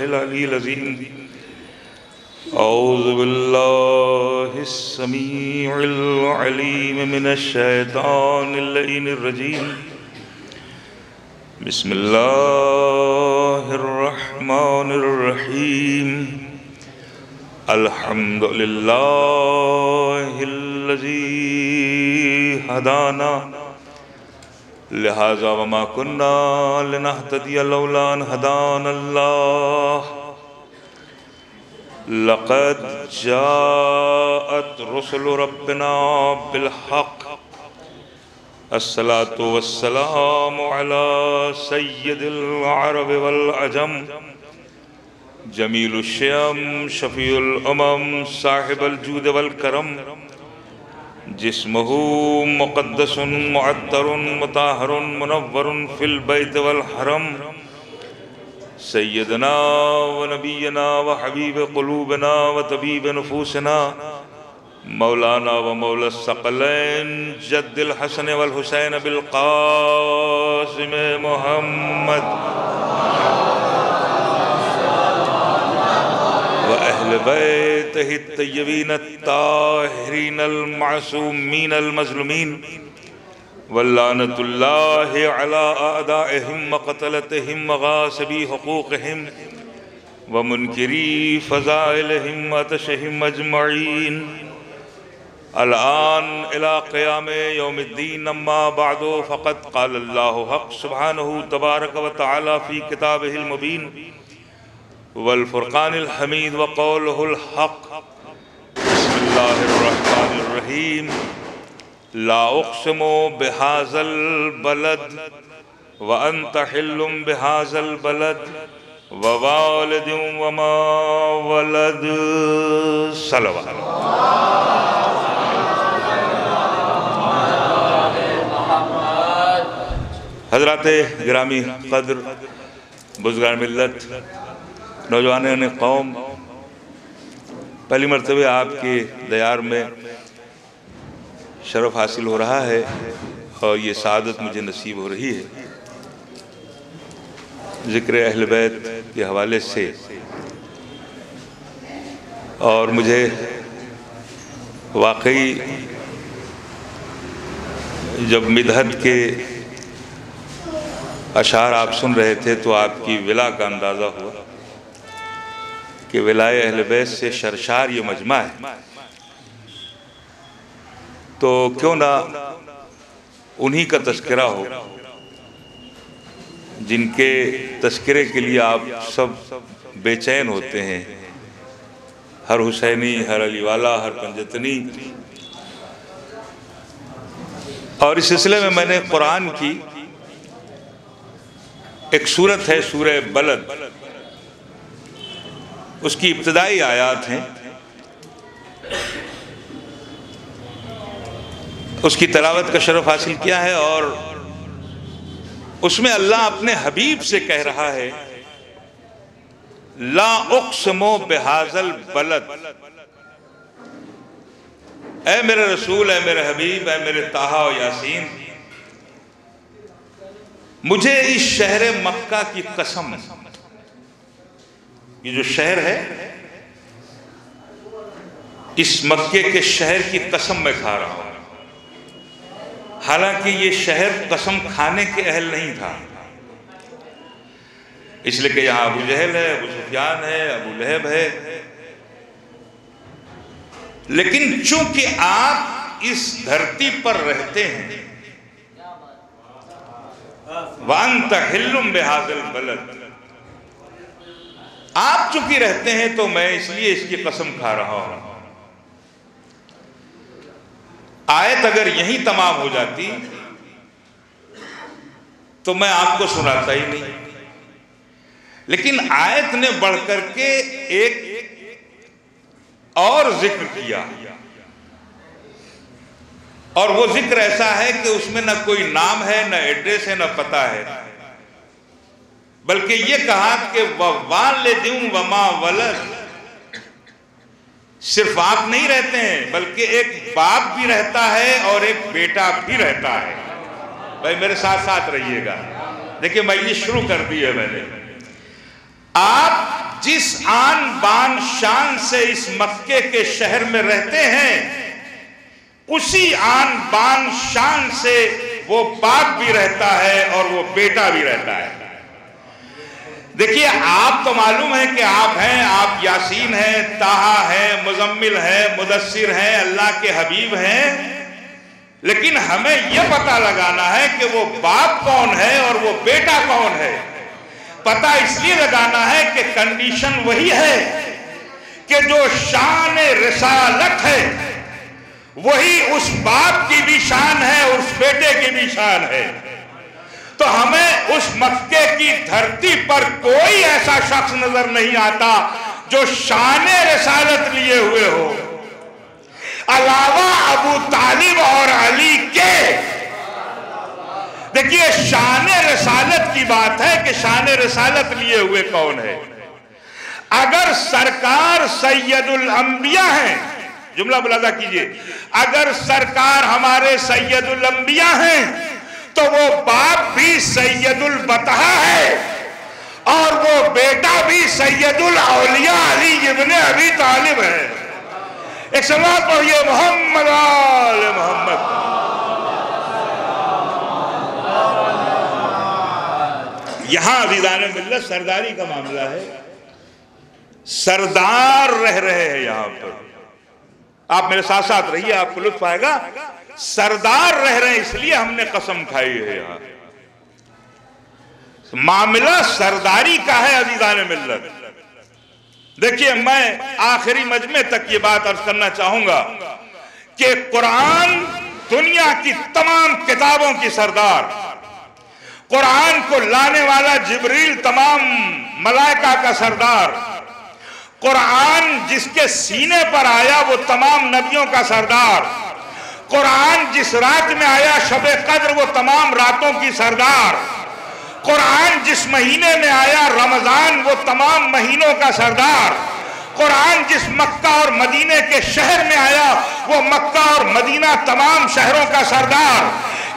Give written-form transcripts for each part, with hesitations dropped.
बिस्मिल्लाहिल अलील अज़ीम। औज़ु बिल्लाहिस समीउल अलीम मिनश शैतानिर लईनिर रजीम। बिस्मिल्लाहिर रहमानिर रहीम। अल्हम्दुलिल्लाहिल्लज़ी हदाना लिहाज़ा वमा कुन्ना लिनहतदिया लौला अन हदानल्लाह। लक़द जाअत रुसुलु रब्बिना बिलहक़। अस्सलातु वस्सलामु अला सय्यिदिल अरब वल अजम। जमीलुश शयम शफीउल उमम साहिबुल जूद वल करम। जिस्मुहु मुक़द्दसुन मुअत्तरुन मुताहरुन मुनव्वरुन फिल बैत वल हरम। सय्यदना व नबियना व हबीब क़ुलूबना व तबीब नुफूसना मौलाना व मौला सकलैन जद्दिल हसन वल हुसैन बिल क़ासिम मुहम्मद व अहले बैतिही तय्यबीन ताहिरीन अल मासूमीन अल मज़लूमीन वल्लानतुल्लाहि अला अअदाइहिम व क़तलतिहिम व गासिबी हुक़ूक़िहिम व मुनकिरी फ़ज़ाइलिहिम व अतशिहिम अजमईन अल-आन इला क़ियाम यौमिद्दीन। अम्मा बअदु फ़क़द क़ालल्लाहु हक़ सुब्हानहु तबारक व तआला फ़ी किताबिहिल मुबीन वल फ़ुरक़ानिल हमीद व क़ौलुहुल हक़। बिस्मिल्लाहिर रहमानिर रहीम। ला उक़्सिमु बिहाज़ल बलद व अंत हिल्लुम बिहाज़ल बलद व वालिदिन व मा वलद। सलवात। हज़रात गिरामी क़द्र, बुज़ुर्गान मिल्लत, नौजवान कौम, पहली मरतबे आपके दयार में शरफ़ हासिल हो रहा है और ये सआदत मुझे नसीब हो रही है। ज़िक्र अहले बैत के हवाले से और मुझे वाकई जब मिदहत के अशार आप सुन रहे थे तो आपकी विला का अंदाज़ा हुआ कि विलाए अहले बैत से शरशार ये मजमा है। तो क्यों ना उन्हीं का तज़किरा हो जिनके तज़किरे के लिए आप सब बेचैन होते हैं। हर हुसैनी, हर अली वाला, हर पंजतनी। और इस सिलसिले में मैंने कुरान की एक सूरत है सूरह बलद, उसकी इब्तिदाई आयात हैं, उसकी तिलावत का शरफ हासिल किया है और उसमें अल्लाह अपने हबीब से कह रहा है ला उक़्सिमु बिहाज़ल बलद। ऐ मेरे रसूल, ऐ मेरे हबीब, ऐ मेरे ताहा और यासीन, मुझे इस शहर मक्का की कसम, ये जो शहर है इस मक्के के शहर की कसम मैं खा रहा हूं। हालांकि ये शहर कसम खाने के अहल नहीं था, इसलिए कि यहाँ अबू जहल है, अबू सुफियान है, अबू लहब है। लेकिन चूंकि आप इस धरती पर रहते हैं, वअंत हिल्लुम बिहाज़ल बलद, आप चूंकि रहते हैं तो मैं इसलिए इसकी कसम खा रहा हूं। आयत अगर यहीं तमाम हो जाती तो मैं आपको सुनाता ही नहीं, लेकिन आयत ने बढ़कर के एक और जिक्र किया और वो जिक्र ऐसा है कि उसमें न कोई नाम है, न एड्रेस है, न पता है, बल्कि ये कहा कि वालिदिन व मा वलद। सिर्फ आप नहीं रहते हैं बल्कि एक बाप भी रहता है और एक बेटा भी रहता है। भाई मेरे साथ साथ रहिएगा। देखिए मजलिस शुरू कर दी है मैंने। आप जिस आन बान शान से इस मक्के के शहर में रहते हैं, उसी आन बान शान से वो बाप भी रहता है और वो बेटा भी रहता है। देखिए, आप तो मालूम है कि आप हैं, आप यासीन हैं, ताहा हैं, मुजम्मिल हैं, मुदस्सिर हैं, अल्लाह के हबीब हैं, लेकिन हमें यह पता लगाना है कि वो बाप कौन है और वो बेटा कौन है। पता इसलिए लगाना है कि कंडीशन वही है कि जो शान रिसालत है वही उस बाप की भी शान है, उस बेटे की भी शान है। तो हमें उस मक्के की धरती पर कोई ऐसा शख्स नजर नहीं आता जो शान रिसालत लिए हुए हो, अलावा अबू तालिब और अली के। देखिए, शान रिसालत की बात है कि शान रिसालत लिए हुए कौन है। अगर सरकार सैयदुल अंबिया हैं, जुमला बुलादा कीजिए, अगर सरकार हमारे सैयदुल अंबिया हैं तो वो बाप भी सैयदुल बतहा है और वो बेटा भी सैयदुल औलिया अली इब्ने अबी तालिब है। एक सलात पढ़िए, मोहम्मद आले मोहम्मद। यहां अज़ीज़ान मिल्लत सरदारी का मामला है, सरदार रह रहे हैं यहां पर। आप मेरे साथ साथ रहिए, आपको लुत्फ आएगा। सरदार रह रहे हैं इसलिए हमने कसम खाई है। यहां मामला सरदारी का है अज़ीज़ान मिल्लत। देखिए, मैं आखिरी मजमे तक ये बात अर्ज करना चाहूंगा कि कुरान दुनिया की तमाम किताबों की सरदार, कुरान को लाने वाला जिब्रील तमाम मलाइका का सरदार, कुरान जिसके सीने पर आया वो तमाम नबियों का सरदार, कुरान जिस रात में आया शबे कद्र वो तमाम रातों की सरदार, कुरान जिस महीने में आया रमजान वो तमाम महीनों का सरदार, कुरान जिस मक्का और मदीने के शहर में आया वो मक्का और मदीना तमाम शहरों का सरदार।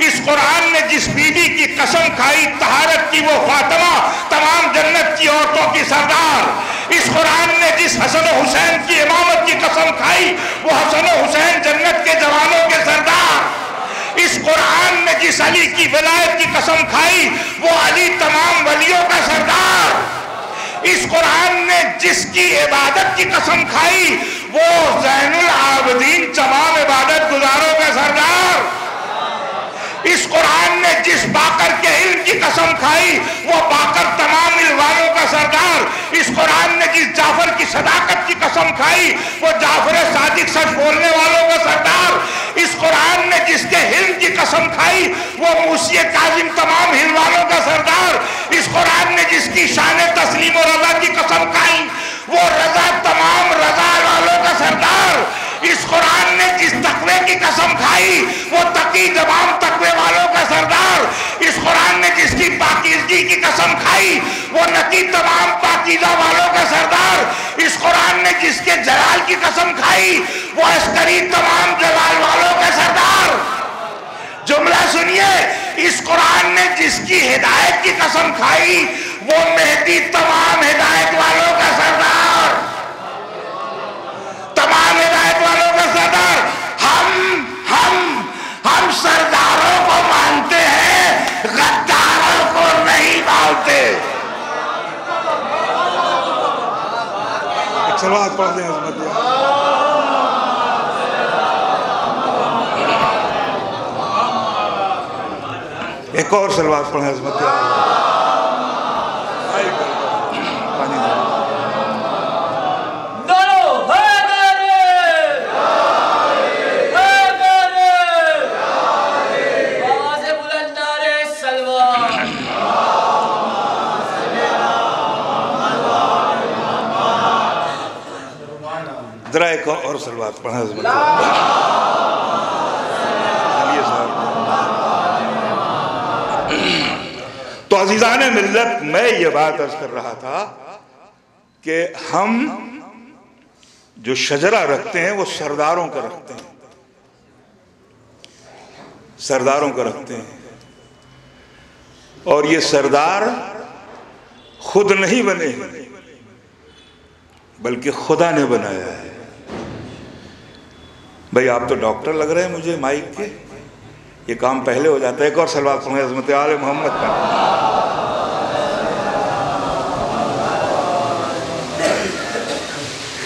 इस कुरान ने जिस बीबी की कसम खाई तहारत की वो फातिमा तमाम जन्नत की औरतों की सरदार। इस कुरान ने जिस हसन हुसैन की इमामत की कसम खाई वो हसन हुसैन जन्नत के जवानों के सरदार। इस कुरान ने जिस अली की विलायत की कसम खाई वो अली तमाम वलियों का सरदार। इस कुरान ने जिसकी इबादत की कसम खाई वो ज़ैनुल आबिदीन तमाम इबादत गुजारों का सरदार। इस कुरान ने जिस बाकर के इल्म की कसम खाई वो बाकर तमाम इल्म वालों का सरदार। इस कुरान ने जिस जाफर की सदाकत की कसम खाई वो जाफर सादिक सच बोलने वालों का सरदार। इस कुरान ने जिसके हिल्म की कसम खाई वो मूसी काजिम तमाम हिल्म वालों का सरदार। इस कुरान ने जिसकी शान तस्लीम और रजा की कसम खाई वो रजा तमाम रजा वालों का सरदार। इस कुरान ने जिस तकवे की कसम खाई वो तकी तमाम तकवे वालों का सरदार। इस कुरान ने जिसकी पाकीज़गी की कसम खाई वो नकी तमाम पाकीज़ा वालों का सरदार। इस कुरान ने जिसके जलाल की कसम खाई वो अस्करी तमाम जलाल वालों का सरदार। जुमला सुनिए, इस कुरान ने जिसकी हिदायत की कसम खाई वो मेहदी तमाम हिदायत वालों का सरदार, तमाम हिदायत वालों का सरदार। हम सरदारों को मानते हैं, गद्दारों को नहीं मानते। सलवात पढ़ दें अज़मत। एक और सलवात पढ़ें अज़मत। जरा एक और सलवात पढ़ा। तो अज़ीज़ान मिल्लत, मैं ये बात अर्ज कर रहा था कि हम जो शजरा रखते हैं वो सरदारों का रखते हैं, सरदारों का रखते हैं। और ये सरदार खुद नहीं बने, बल्कि खुदा ने बनाया है। भाई आप तो डॉक्टर लग रहे हैं मुझे माइक के, ये काम पहले हो जाता है। एक और सलवात पढ़ें अज़मत आले मोहम्मद पर।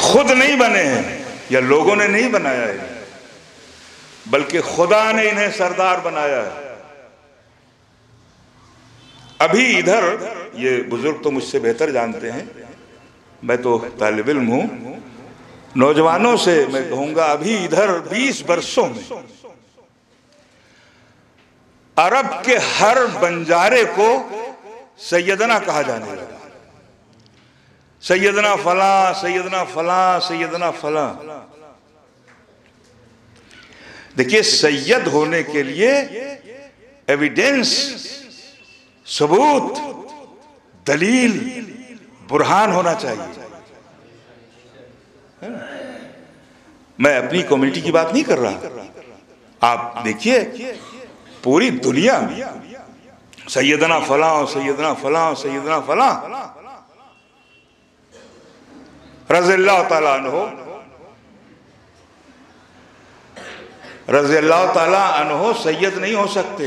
खुद नहीं बने हैं या लोगों ने नहीं बनाया है, बल्कि खुदा ने इन्हें सरदार बनाया है। अभी इधर, ये बुजुर्ग तो मुझसे बेहतर जानते हैं, मैं तो तालिब इल्म हूं, नौजवानों से मैं कहूंगा अभी इधर 20 वर्षों में अरब के हर बंजारे को सैयदना कहा जाने लगा। सैयदना फला, सैयदना फला, सैयदना फला। देखिए, सैयद होने के लिए एविडेंस, सबूत, दलील, बुरहान होना चाहिए। मैं अपनी कम्युनिटी की बात नहीं कर रहा। आप देखिए पूरी दुनिया में सैयदना फला, सैयदना फला, सैयदना फला, रज़ियल्लाहु ताला अन्हु, रज़ियल्लाहु ताला अन्हु सैयद नहीं हो सकते।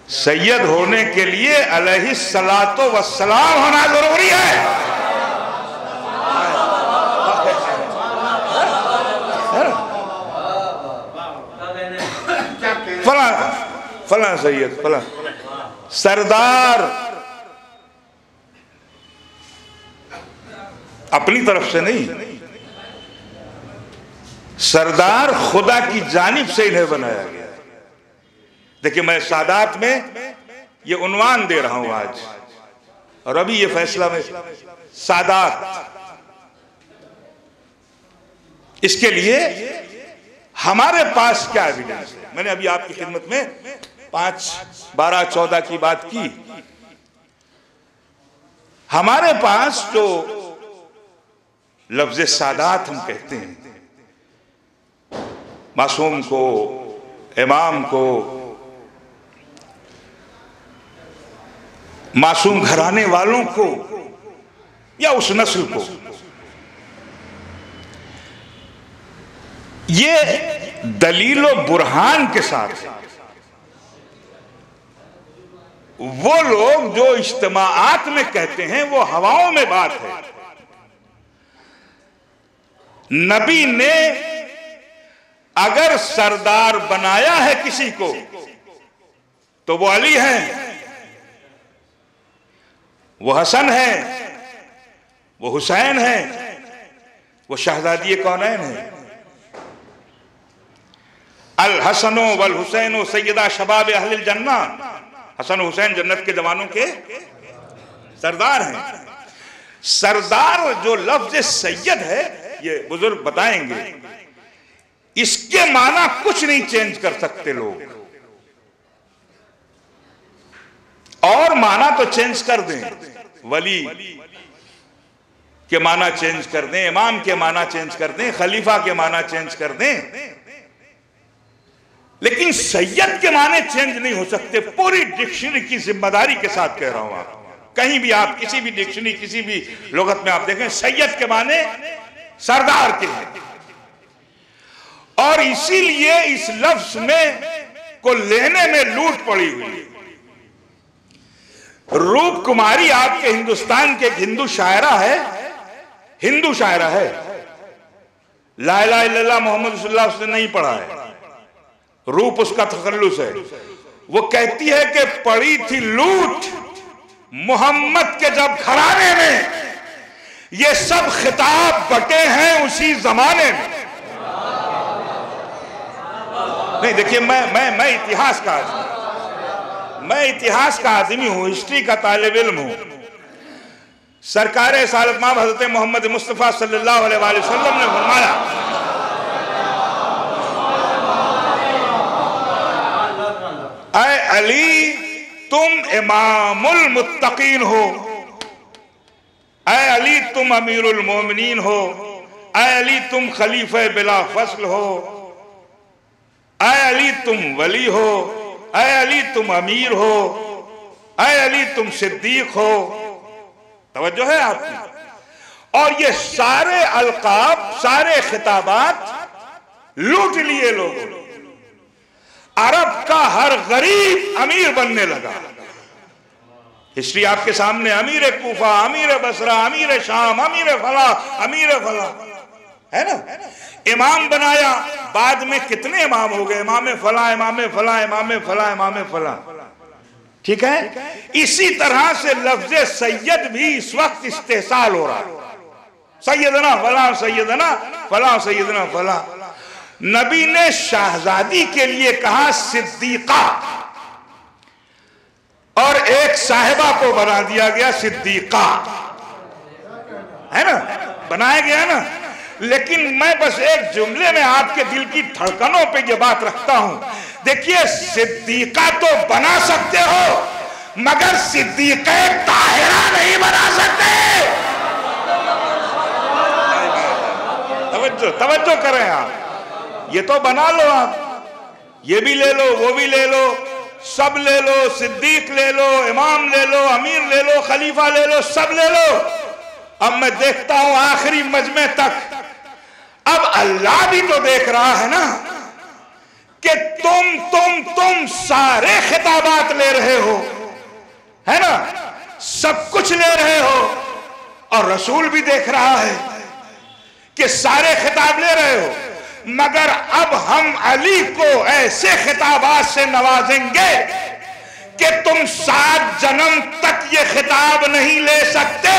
सैयद होने के लिए अलैहिस्सलातो वस्सलाम होना जरूरी है। फला फला सैयद, फला सरदार अपनी तरफ से नहीं, सरदार खुदा की जानिब से इन्हें बनाया गया। देखिए, मैं सादात में ये उन्वान दे रहा हूं आज, और अभी ये फैसला में सादात, इसके लिए हमारे पास क्या एविडेंस है। मैंने अभी आपकी खिदमत में 5, 12, 14 की बात की। हमारे पास जो लफ्ज़ सादात हम कहते हैं, मासूम को, इमाम को, मासूम घराने वालों को या उस नस्ल को, ये दलील और बुरहान के साथ वो लोग जो इज्तिमाआत में कहते हैं वो हवाओं में बात है। नबी ने अगर सरदार बनाया है किसी को तो वो अली है, वो हसन है, वो हुसैन है, वो शहजादी कौनैन है। अल हसनो वल हुसैनो सैयदा शबाब अहलिल जन्ना। हसन हुसैन जन्नत के जवानों के सरदार हैं। सरदार जो लफ्ज सैयद है, ये बुजुर्ग बताएंगे, इसके माना कुछ नहीं चेंज कर सकते लोग। और माना तो चेंज कर दें, वली के माना चेंज कर दें, इमाम के माना चेंज कर दें, खलीफा के माना चेंज कर दें, लेकिन सैयद के माने चेंज नहीं हो सकते। पूरी डिक्शनरी की जिम्मेदारी के साथ कह रहा हूं। आप कहीं भी, आप किसी भी डिक्शनरी, किसी भी लुगत में आप देखें, सैयद के माने सरदार के हैं। और इसीलिए इस लफ्ज में को लेने में लूट पड़ी हुई। रूप कुमारी आपके हिंदुस्तान के एक हिंदू शायरा है, हिंदू शायरा है, ला इलाहा इल्लल्लाह मोहम्मद रसूलुल्लाह उसने नहीं पढ़ा है, रूप उसका तखल्लुस है। वो कहती है कि पड़ी थी लूट मोहम्मद के जब घराने में, ये सब खिताब बटे हैं उसी जमाने में। नहीं, देखिए, मैं इतिहास का आदमी, मैं इतिहास का आदमी हूं, हिस्ट्री का तालिब इल्म हूं। सरकार सालत माब हजरत मोहम्मद मुस्तफा सल्लल्लाहु अलैहि वसल्लम ने फरमाया, ऐ अली तुम इमामुल मुत्तकीन हो, ऐ अली तुम अमीरुल मोमिनीन हो, ऐ अली तुम खलीफे बिला फसल हो, ऐ अली तुम वली हो, ऐ अली तुम अमीर हो, ऐ अली तुम सिद्दीक हो, तवज्जो है आपकी। और ये सारे अलकाब, सारे खिताबात लूट लिए लोगों ने। अरब का हर गरीब अमीर बनने लगा। हिस्ट्री आपके सामने, अमीर कूफा, अमीर बसरा, अमीर शाम, अमीर फला, अमीर फला, है ना। इमाम बनाया, बाद में कितने इमाम हो गए, इमाम फला, इमाम फला, इमाम फला, इमाम फला, ठीक है। इसी तरह से लफ्ज सैयद भी इस वक्त इस्तेसाल हो रहा है। सैयदना फला, सैयदना फला, सैयदना फला। नबी ने शाहजादी के लिए कहा सिद्दीका, और एक साहिबा को बना दिया गया सिद्दीका, है ना, बनाया गया ना। लेकिन मैं बस एक जुमले में आपके दिल की धड़कनों पे ये बात रखता हूं। देखिए, सिद्दीका तो बना सकते हो, मगर सिद्दीक़े ताहिरा नहीं बना सकते। तवज्जो तवज्जो करें आप। ये तो बना लो आप, ये भी ले लो, वो भी ले लो, सब ले लो, सिद्दीक ले लो, इमाम ले लो, अमीर ले लो, खलीफा ले लो, सब ले लो। अब मैं देखता हूं आखिरी मजमे तक, अब अल्लाह भी तो देख रहा है ना कि तुम सारे खिताबात ले रहे हो, है ना, सब कुछ ले रहे हो, और रसूल भी देख रहा है कि सारे खिताब ले रहे हो, मगर अब हम अली को ऐसे खिताबात से नवाजेंगे कि तुम 7 जन्म तक ये खिताब नहीं ले सकते।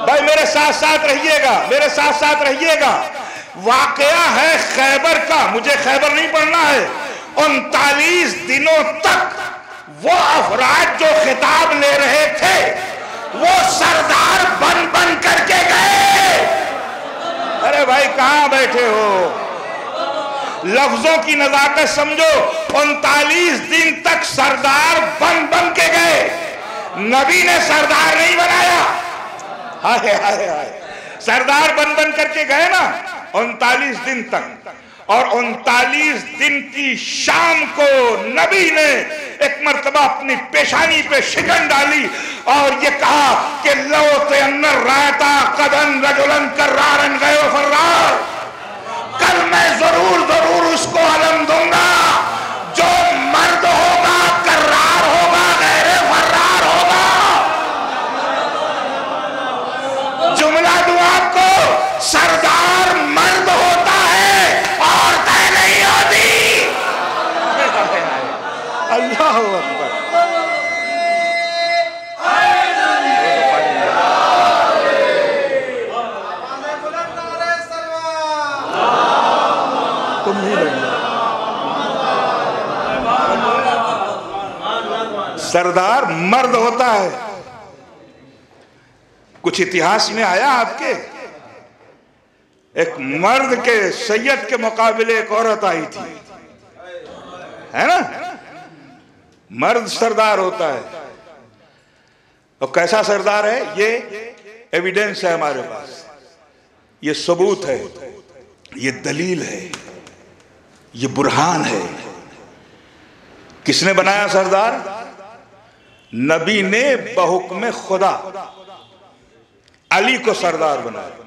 भाई मेरे साथ साथ रहिएगा, मेरे साथ साथ रहिएगा। वाकया है खैबर का, मुझे खैबर नहीं पढ़ना है। 39 दिनों तक वो अफराद जो खिताब ले रहे थे वो सरदार बन बन करके गए। अरे भाई कहां बैठे हो, लफ्जों की नजाकत समझो। 39 दिन तक सरदार बन बन के गए, नबी ने सरदार नहीं बनाया। हाय हाय हाय, सरदार बन बन करके गए ना 39 दिन तक। और 39 दिन की शाम को नबी ने एक मर्तबा अपनी पेशानी पे शिकन डाली और ये कहा कि लो ते अन्नर रायता कदन रजुलन कर्रारन गयो फर्रार, कल मैं जरूर जरूर उसको अलम दूंगा जो मर्द होगा, कर्रार होगा, गैर फर्रार होगा। जुमला दूं आपको, सरदार मर्द होता है, औरतें नहीं होती। अल्लाह अकबर। तुम नहीं लगे, सरदार मर्द होता है। कुछ इतिहास में आया आपके, एक मर्द के सैयद के मुकाबले एक औरत आई थी, है ना। मर्द सरदार होता है। और कैसा सरदार है, ये एविडेंस है हमारे पास, ये सबूत है, ये दलील है, ये बुरहान है। किसने बनाया सरदार? नबी ने बहुक्म खुदा अली को सरदार बनाया।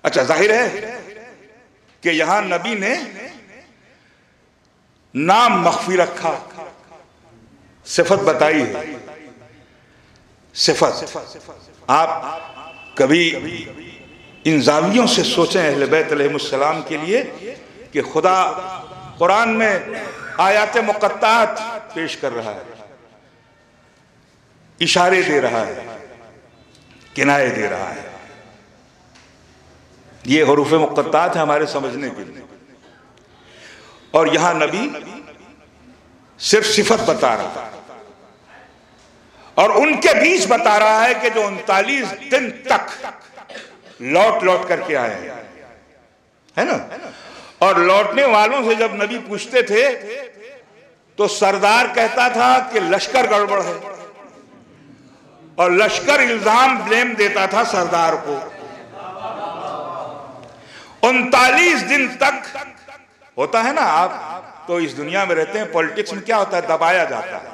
अच्छा, जाहिर है कि यहां नबी ने नाम मख्फी रखा, सिफत बताई है। सिफत आप कभी इन जावियों से सोचें अहले बैत अलैहिमुस्सलाम के लिए कि खुदा कुरान में आयात मुक़त्तात पेश कर रहा है, इशारे दे रहा है, किनाये दे रहा है। ये हरूफ मुक़त्तात है हमारे समझने के लिए। और यहां नबी सिर्फ सिफत बता रहा है और उनके बीच बता रहा है कि जो 39 दिन तक लौट लौट करके आए हैं, है ना। और लौटने वालों से जब नबी पूछते थे तो सरदार कहता था कि लश्कर गड़बड़ है, और लश्कर इल्जाम ब्लेम देता था सरदार को। 39 दिन तक होता है ना, आप तो इस दुनिया में रहते हैं, पॉलिटिक्स में क्या होता है, दबाया जाता है,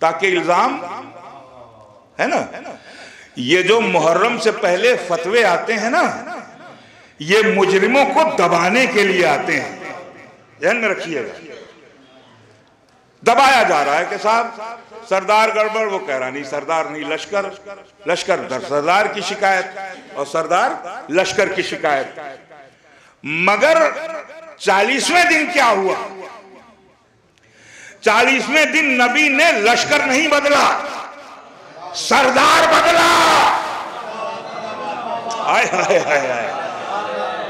ताकि इल्जाम है ना, ये जो मुहर्रम से पहले फतवे आते हैं ना, ये मुजरिमों को दबाने के लिए आते हैं, ध्यान में रखिएगा। दबाया जा रहा है कि साहब सरदार गड़बड़, वो कह रहा नहीं सरदार नहीं लश्कर, लश्कर सरदार की शिकायत और सरदार लश्कर की शिकायत। मगर 40वें दिन क्या हुआ? 40वें दिन नबी ने लश्कर नहीं बदला, सरदार बदला। हाय हाय हाय हाय,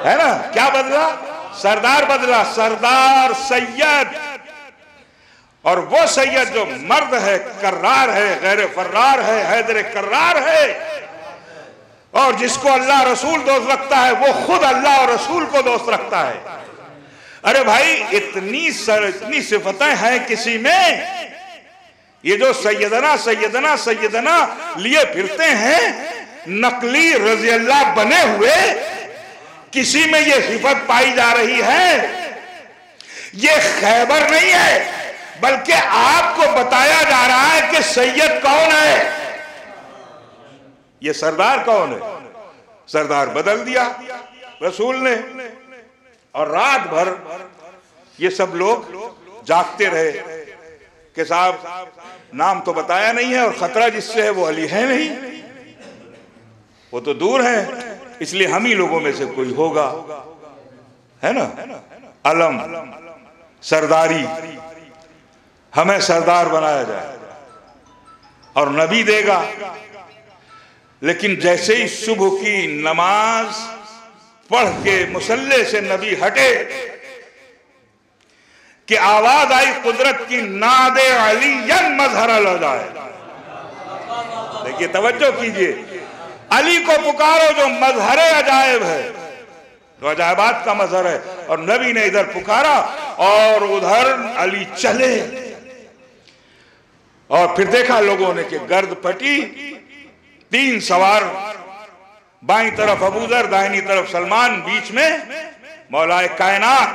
है ना, क्या बदला? सरदार बदला, सरदार सैयद। और वो सैयद जो मर्द है, कर्रार है, गैर फर्रार है, हैदर कर्रार है, और जिसको अल्लाह रसूल दोस्त रखता है वो खुद अल्लाह और रसूल को दोस्त रखता है। अरे भाई इतनी सिफतें हैं किसी में, ये जो सैयदना सैयदना सैयदना लिए फिरते हैं, नकली रज़ी अल्लाह बने हुए, किसी में ये सिफत पाई जा रही है। ये खैबर नहीं है, बल्कि आपको बताया जा रहा है कि सैयद कौन है, ये सरदार कौन है। सरदार बदल दिया रसूल ने, और रात भर ये सब लोग जागते रहे कि साहब नाम तो बताया नहीं है, और खतरा जिससे है वो अली है नहीं, वो तो दूर है, इसलिए हम ही लोगों में से कोई होगा, है ना। अलम सरदारी, हमें सरदार बनाया जाए और नबी देगा। लेकिन जैसे ही सुबह की नमाज पढ़ के मुसल्ले से नबी हटे कि आवाज आई कुदरत की, नादे अलीयन मजहर लो जाए। देखिए तवज्जो कीजिए, अली को पुकारो जो मजहरे अजायब है, तो अजायबात का मजहर है। और नबी ने इधर पुकारा और उधर अली चले, और फिर देखा लोगों ने कि गर्द फटी, 3 सवार, बाईं तरफ अबूजर, दाहिनी तरफ सलमान, बीच में मौलाए कायनात।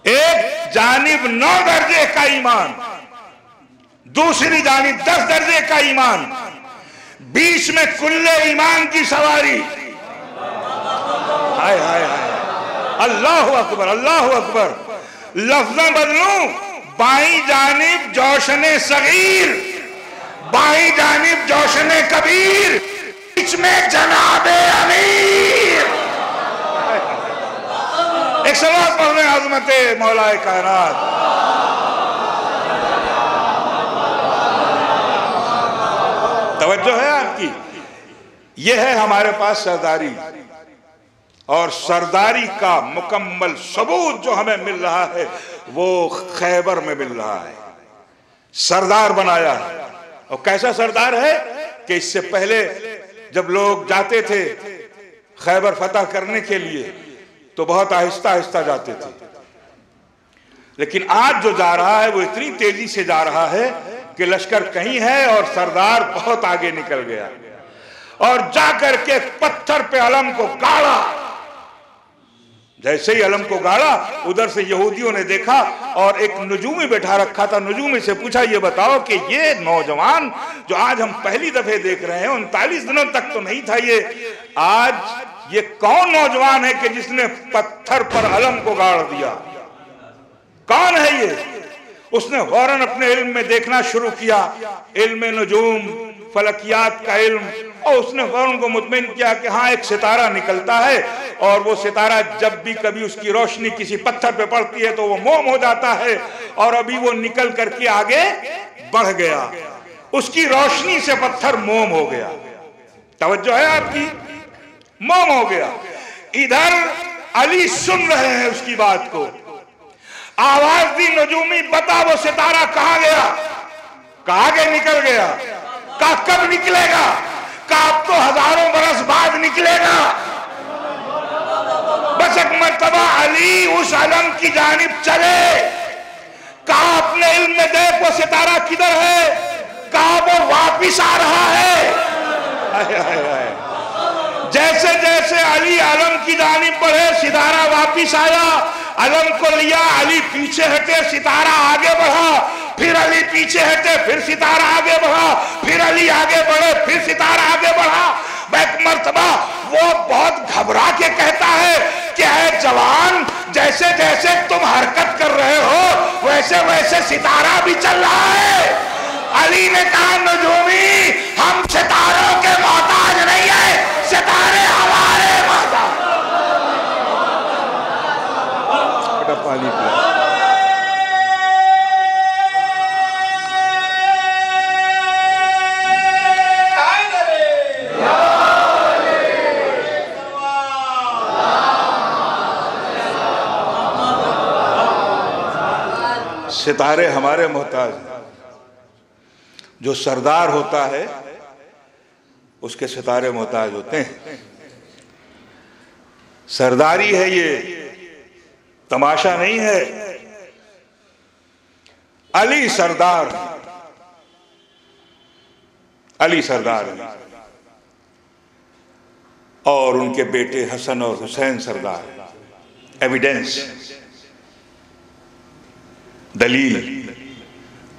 एक जानिब 9 दर्जे का ईमान, दूसरी जानिब 10 दर्जे का ईमान, बीच में कुल्ले ईमान की सवारी। हाय हाय हाय, अल्लाह अकबर अल्लाह अकबर। लफ्ज़ बदलूं, बाईं जानिब जोशने सगीर, बाईं जानिब जोशने कबीर, बीच में जनाबे अमीर। एक सलात पढ़ रहे अज़मते मौलाए कायनात। तवज्जो है आपकी? यह है हमारे पास सरदारी, और सरदारी का मुकम्मल सबूत जो हमें मिल रहा है वो खैबर में मिल रहा है। सरदार बनाया है, और कैसा सरदार है कि इससे पहले जब लोग जाते थे खैबर फतह करने के लिए तो बहुत आहिस्ता आहिस्ता जाते थे, लेकिन आज जो जा रहा है वो इतनी तेजी से जा रहा है कि लश्कर कहीं है और सरदार बहुत आगे निकल गया, और जाकर के पत्थर पे अलम को गाड़ा। जैसे ही अलम को गाड़ा, उधर से यहूदियों ने देखा और एक नजूमी बैठा रखा था। नजूमी से पूछा, ये बताओ कि ये नौजवान जो आज हम पहली दफे देख रहे हैं, 39 दिनों तक तो नहीं था ये, आज ये कौन नौजवान है कि जिसने पत्थर पर अलम को गाड़ दिया? कौन है ये? उसने फौरन अपने इल्म में देखना शुरू किया, इल्म नजूम, फलकियात का इल्म, और उसने फौरन को मुतमिन किया कि हाँ एक सितारा निकलता है, और वो सितारा जब भी कभी उसकी रोशनी किसी पत्थर पे पड़ती है तो वो मोम हो जाता है, और अभी वो निकल करके आगे बढ़ गया, उसकी रोशनी से पत्थर मोम हो गया। तवज्जो है आपकी? मोम हो गया। इधर अली सुन रहे हैं उसकी बात को, आवाज दी नजूमी, बता वो सितारा कहां गया? कहां के निकल गया? का कब निकलेगा? का अब तो हजारों बरस बाद निकलेगा। बस एक मर्तबा अली उस अलम की जानिब चले, कहा अपने इल्म में देख वो सितारा किधर है, कहा वो वापिस आ रहा है। आए आए आए। जैसे जैसे अली अलम की जानिब बढ़े, सितारा वापिस आया, अलम को लिया, अली पीछे हटे, सितारा आगे बढ़ा, फिर अली पीछे हटे, फिर सितारा आगे बढ़ा, फिर अली आगे बढ़े, फिर सितारा आगे बढ़ा। एक मर्तबा वो बहुत घबरा के कहता है कि है जवान, जैसे जैसे तुम हरकत कर रहे हो वैसे वैसे सितारा भी चल रहा है। अली ने कहा नजूमी, हम सितारों के मोहताज नहीं है, सितारे हमारे मोहताज। पानी पिया। सितारे हमारे मोहताज। जो सरदार होता है उसके सितारे मोहताज होते हैं। सरदारी है, ये तमाशा नहीं है। अली सरदार, अली सरदार है और उनके बेटे हसन और हुसैन सरदार। एविडेंस, दलील,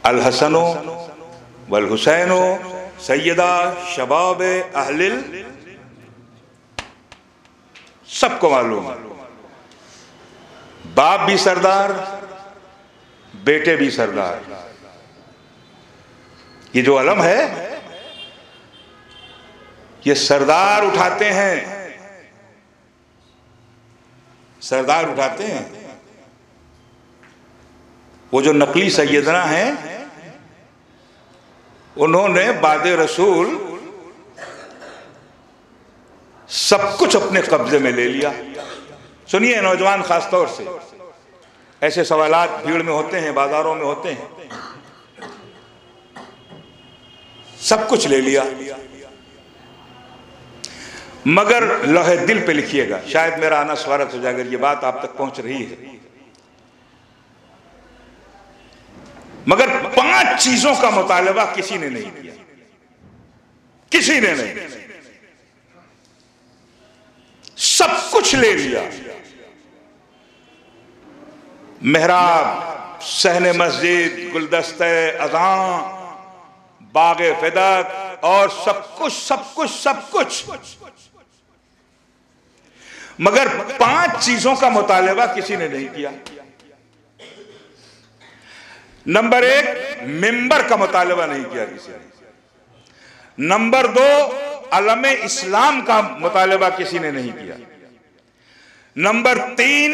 अल हसनो वल हुसैनो सैयदा शबाब अहलिल, सबको मालूम है। बाप भी सरदार, बेटे भी सरदार। ये जो अलम है ये सरदार उठाते हैं, सरदार उठाते हैं। वो जो नकली सैयदना हैं उन्होंने बादे रसूल सब कुछ अपने कब्जे में ले लिया। सुनिए नौजवान, खास तौर से ऐसे सवालात भीड़ में होते हैं, बाजारों में होते हैं। सब कुछ ले लिया, मगर लौहे दिल पे लिखिएगा, शायद मेरा आना स्वागत हो जाएगा, ये बात आप तक पहुंच रही है। मगर 5 चीजों का मुतालबा किसी ने नहीं किया, किसी ने नहीं। सब कुछ ले लिया। मेहराब, सहने मस्जिद, गुलदस्ते अज़ां, बागे फिदक और सब कुछ सब कुछ सब कुछ। मगर 5 चीजों का मुतालबा किसी ने नहीं किया। नंबर 1, मिंबर का मुतालबा नहीं किया किसी ने। नंबर 2, अलमे इस्लाम का मुतालबा किसी ने नहीं किया। नंबर 3,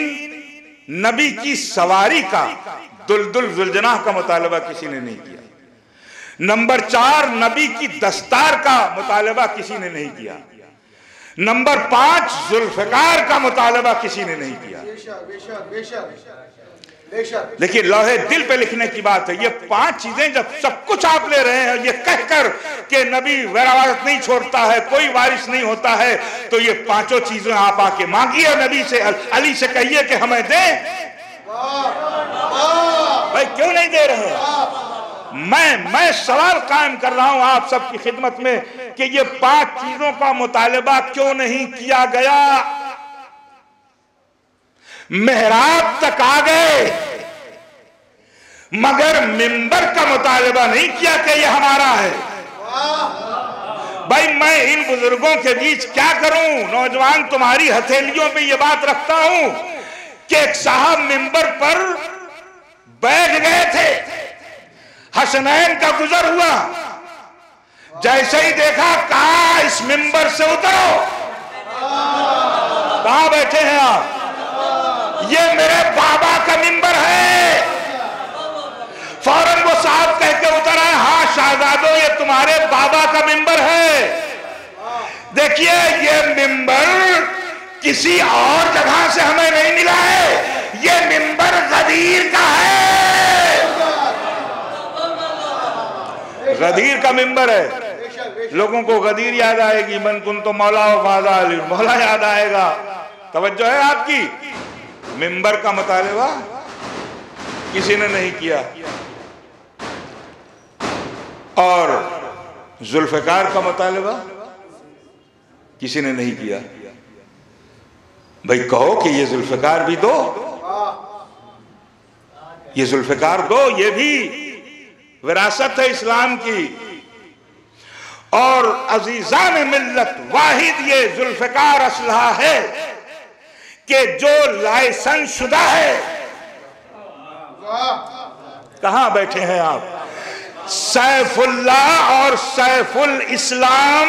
नबी की सवारी का, दुल्दुल जुलजनाह का मुतालबा किसी ने नहीं किया। नंबर 4, नबी की दस्तार का मुतालबा किसी ने नहीं किया। नंबर 5, जुल्फकार का मुतालबा किसी ने नहीं किया। देखिए लौहे दिल पे लिखने की बात है। ये 5 चीजें जब सब कुछ आप ले रहे हैं, ये कहकर कि नबी विरासत नहीं छोड़ता है, कोई वारिस नहीं होता है, तो ये 5 चीजें आप आके मांगिए नबी से, अली से कहिए कि हमें दे। भाई क्यों नहीं दे रहे हैं? मैं सवाल कायम कर रहा हूं आप सबकी खिदमत में कि ये 5 चीजों का मुतालबा क्यों नहीं किया गया? मेहराब तक आ गए मगर मिंबर का मुतालबा नहीं किया कि ये हमारा है। भाई मैं इन बुजुर्गों के बीच क्या करूं? नौजवान, तुम्हारी हथेलियों पे ये बात रखता हूं कि एक साहब मिंबर पर बैठ गए थे, हसनैन का गुजर हुआ, जैसे ही देखा कहा इस मिंबर से उतरो। कहां बैठे हैं आप? ये मेरे बाबा का मिंबर है। फौरन वो साहब कह के उतर आए, हाँ शाहजादो ये तुम्हारे बाबा का मिंबर है। देखिए ये मिंबर किसी और जगह से हमें नहीं मिला है, ये मिंबर गदीर का है। गदीर का मिंबर है। लोगों को गदीर याद आएगी, मन कुन तो मौला व फाज़ा अली, मौला याद आएगा। तवज्जो है आपकी? मिंबर का मुतालबा किसी ने नहीं किया और जुल्फकार का मुतालबा किसी ने नहीं किया। भाई कहो कि ये जुल्फकार भी दो, ये जुल्फकार दो, ये भी विरासत है इस्लाम की। और अजीजान मिल्लत वाहिद ये जुल्फकार असलहा है कि जो लाइसेंस शुदा है। कहां बैठे हैं आप? सैफुल्लाह और सैफुल इस्लाम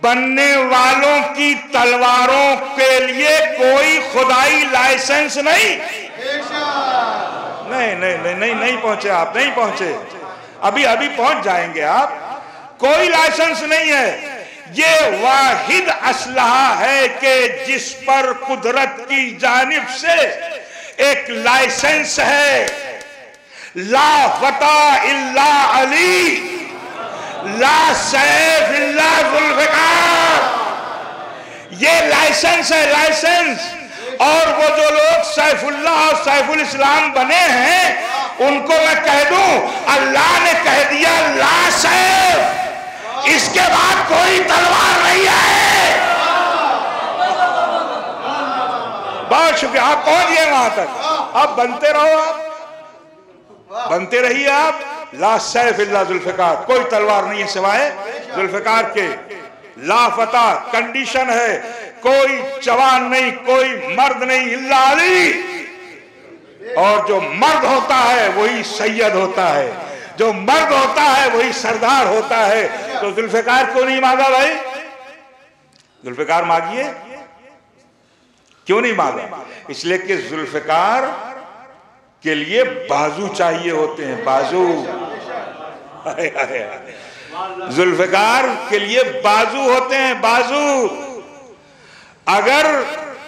बनने वालों की तलवारों के लिए कोई खुदाई लाइसेंस नहीं। नहीं नहीं नहीं नहीं, नहीं पहुंचे आप, नहीं पहुंचे, अभी अभी पहुंच जाएंगे आप। कोई लाइसेंस नहीं है। ये वाहिद असलहा है कि जिस पर कुदरत की जानिब से एक लाइसेंस है। ला फता इल्ला अली, ला सैफ इल्ला जुल्फिकार। ये लाइसेंस है, लाइसेंस। और वो जो लोग सैफुल्लाह और सैफुल इस्लाम बने हैं उनको मैं कह दूं, अल्लाह ने कह दिया ला सैफ, इसके बाद कोई तलवार नहीं है। बहुत शुक्रिया, आप पहुंच गए वहां तक। अब बनते रहो, आप बनते रहिए। आप ला सैफ इल्ला जुल्फिकार, कोई तलवार नहीं है सिवाय जुल्फिकार के। ला फता कंडीशन है, कोई जवान नहीं, कोई मर्द नहीं इल्ला अली। और जो मर्द होता है वही सैयद होता है, जो मर्द होता है वही सरदार होता है। तो जुल्फिकार क्यों नहीं मांगा भाई? जुल्फिकार मांगिए, क्यों नहीं मांगा? इसलिए कि जुल्फिकार के लिए बाजू चाहिए होते हैं, बाजू। जुल्फिकार के लिए बाजू होते हैं, बाजू। अगर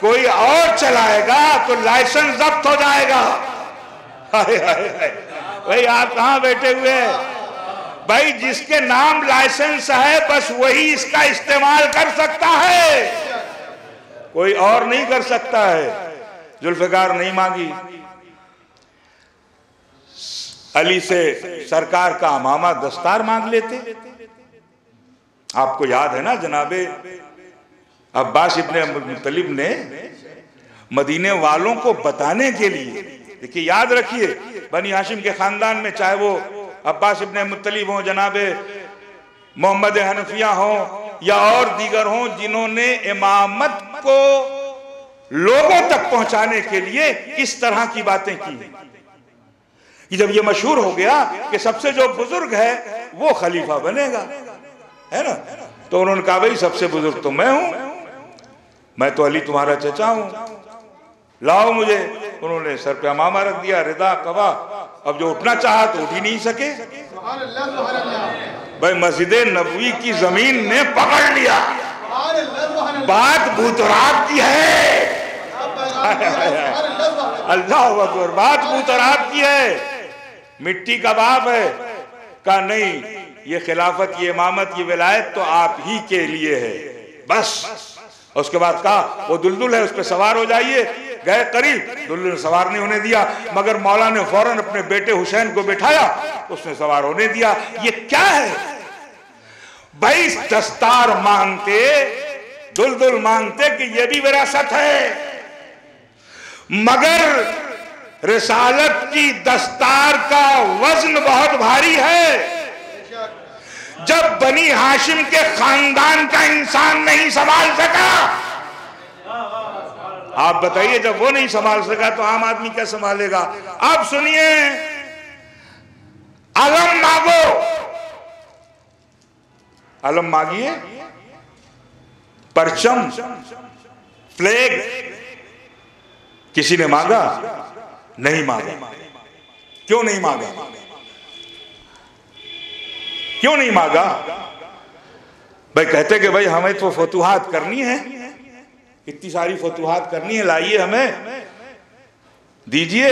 कोई और चलाएगा तो लाइसेंस जब्त हो जाएगा। भाई आप कहां बैठे हुए हैं? भाई जिसके नाम लाइसेंस है बस वही इसका इस्तेमाल कर सकता है, कोई और नहीं कर सकता है। जुल्फिकार नहीं मांगी। अली से सरकार का अमामा दस्तार मांग लेते। आपको याद है ना, जनाबे अब्बास इब्ने मुत्तलिब ने मदीने वालों को बताने के लिए, देखिए याद रखिए, बनी हाशिम के खानदान में चाहे वो अब्बास इब्ने मुत्तलिब हो, जनाबे मोहम्मद हनफिया हो या और दीगर हो, जिन्होंने इमामत को लोगों तक पहुंचाने के लिए किस तरह की बातें की। कि जब ये मशहूर हो गया कि सबसे जो बुजुर्ग है वो खलीफा बनेगा, है ना, तो उन्होंने कहा भाई सबसे बुजुर्ग तो मैं हूं, मैं तो अली तुम्हारा चचा हूं, लाओ मुझे। उन्होंने सर पे अमामा रख दिया, रिदा कबा। अब जो उठना चाहा तो उठ ही नहीं सके। भाई मस्जिद नबवी की जमीन ने पकड़ लिया। बात भूतराब की है, अल्लाह अकबर, बात भूतराब की है। मिट्टी का बाप है। कहा नहीं, ये खिलाफत, ये इमामत, ये विलायत तो आप ही के लिए है, बस। उसके बाद कहा वो दुलदुल है, उस पर सवार हो जाइए। गए करीब, दुलदुल ने सवार नहीं होने दिया, मगर मौला ने फौरन अपने बेटे हुसैन को बिठाया, उसने सवार होने दिया। ये क्या है भाई? दस्तार मांगते, दुलदुल मांगते कि ये भी विरासत है, मगर रिसालत की दस्तार का वजन बहुत भारी है। जब बनी हाशिम के खानदान का इंसान नहीं संभाल सका, आप बताइए, जब वो नहीं संभाल सका तो आम आदमी क्या संभालेगा? आप सुनिए, अलम मांगो, अलम मांगिए, परचम, फ्लैग। किसी ने मांगा? नहीं मांगा। क्यों नहीं मांगा? क्यों नहीं मांगा? भाई कहते कि भाई हमें तो फतुहात करनी है, इतनी सारी फतुहात करनी है, लाइए हमें, दीजिए।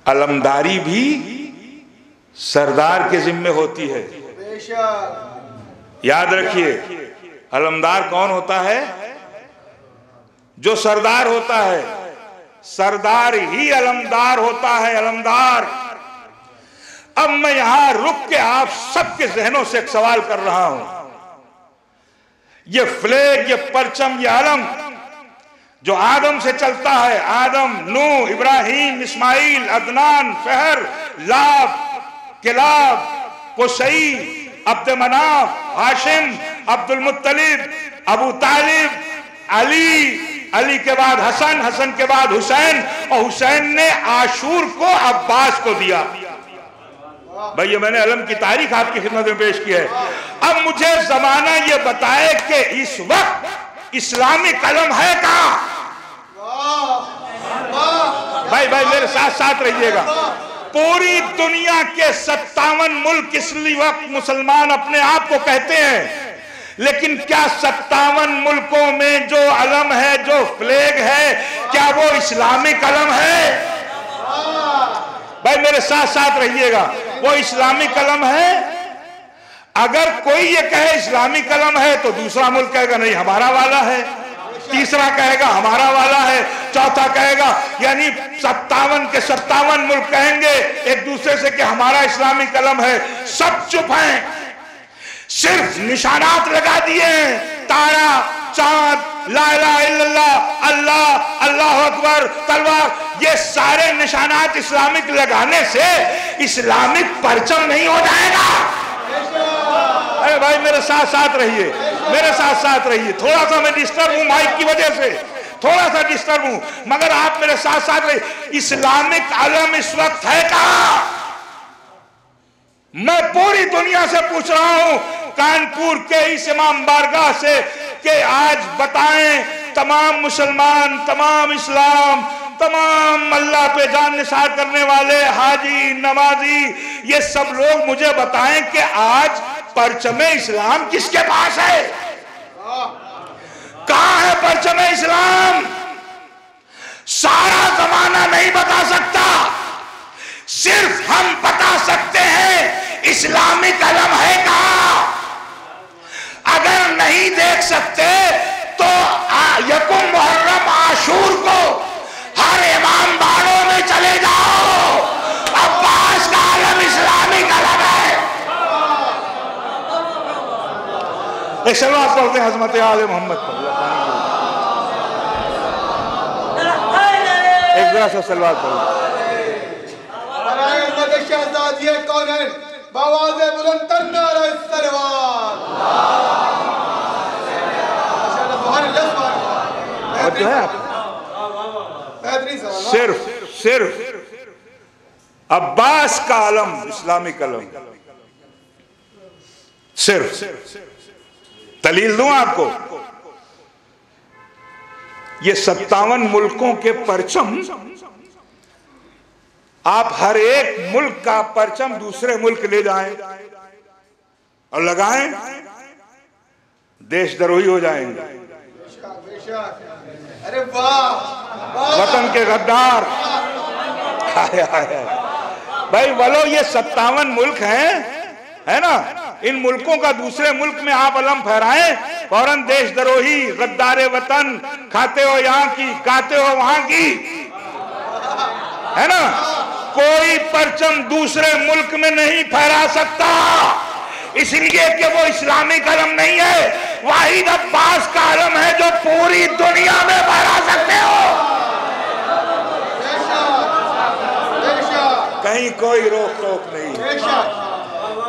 अलमदारी भी सरदार के जिम्मे होती है, याद रखिए। अलमदार कौन होता है? जो सरदार होता है, सरदार ही अलमदार होता है, अलमदार। अब मैं यहां रुक के आप सबके जहनों से एक सवाल कर रहा हूं। ये फ्लैग, ये परचम, ये अलम जो आदम से चलता है, आदम, नूह, इब्राहिम, इस्माइल, अदनान, फहर, लाब, किलाब, कुसई, अब्द मनाफ, हाशिम, अब्दुल मुत्तलिब, अबू तालिब, अली के बाद हसन, हसन के बाद हुसैन, और हुसैन ने आशूर को अब्बास को दिया। भाई ये मैंने अलम की तारीख आपकी खिदमत में पेश की है। अब मुझे जमाना ये बताए कि इस वक्त इस्लामिक अलम है कहां? भाई मेरे साथ साथ रहिएगा। पूरी दुनिया के 57 मुल्क इस वक्त मुसलमान अपने आप को कहते हैं, लेकिन क्या 57 मुल्कों में जो अलम है, जो फ्लैग है, क्या वो इस्लामिक अलम है? भाई मेरे साथ साथ रहिएगा, वो इस्लामिक अलम है? अगर कोई ये कहे इस्लामिक अलम है तो दूसरा मुल्क कहेगा नहीं हमारा वाला है, तीसरा कहेगा हमारा वाला है, चौथा कहेगा, यानी 57 के 57 मुल्क कहेंगे एक दूसरे से कि हमारा इस्लामिक अलम है। सब चुप हैं, सिर्फ निशानात लगा दिए हैं, तारा, चांद, ला इलाहा इल्लल्लाह, अल्लाह, अल्लाह अकबर, तलवार, ये सारे निशानात इस्लामिक लगाने से इस्लामिक परचम नहीं हो जाएगा। अरे भाई मेरे साथ साथ रहिए, मेरे साथ साथ रहिए। थोड़ा सा मैं डिस्टर्ब हूं माइक की वजह से, थोड़ा सा डिस्टर्ब हूं, मगर आप मेरे साथ साथ रहिए। इस्लामिक अलम इस वक्त है कहां? मैं पूरी दुनिया से पूछ रहा हूं, कानपुर के इस इमाम बारगाह से, कि आज बताएं तमाम मुसलमान, तमाम इस्लाम, तमाम अल्लाह पे जान निसार करने वाले हाजी, नमाजी, ये सब लोग मुझे बताएं कि आज परचमे इस्लाम किसके पास है? कहां है परचमे इस्लाम? सारा जमाना नहीं बता सकता, सिर्फ हम बता सकते हैं इस्लामिक अलम है कहां। अगर नहीं देख सकते तो यकुम मुहर्रम आशूर को हर इमाम बाड़ों में चले जाओ, अब्बास का अलम इस्लामिक अलम है। एक सलवात पढ़ते हैं हज़रत आले मोहम्मद पर, एक जरा सा सलवात पढ़ो। शहजादिए कौन है बावाज़े बुलंद नारे सरवार। और जो है सिर्फ अब्बास का अलम इस्लामिक अलम, सिर्फ दलील दूं आपको, ये 57 मुल्कों के परचम, आप हर एक मुल्क का परचम दूसरे मुल्क ले जाएं और लगाएं, देशद्रोही हो जाएंगे। अरे वाह, वतन के गद्दार। भाई बोलो, ये 57 मुल्क हैं, है ना? इन मुल्कों का दूसरे मुल्क में आप अलम फहराएं, फौरन देशद्रोही, गद्दारे वतन, खाते हो यहाँ की, गाते हो वहां की, है ना? कोई परचम दूसरे मुल्क में नहीं फहरा सकता, इसलिए कि वो इस्लामिक अलम नहीं है, वाहिद अब्बास का अलम है जो पूरी दुनिया में फहरा सकते हो। कहीं कोई रोक टोक नहीं,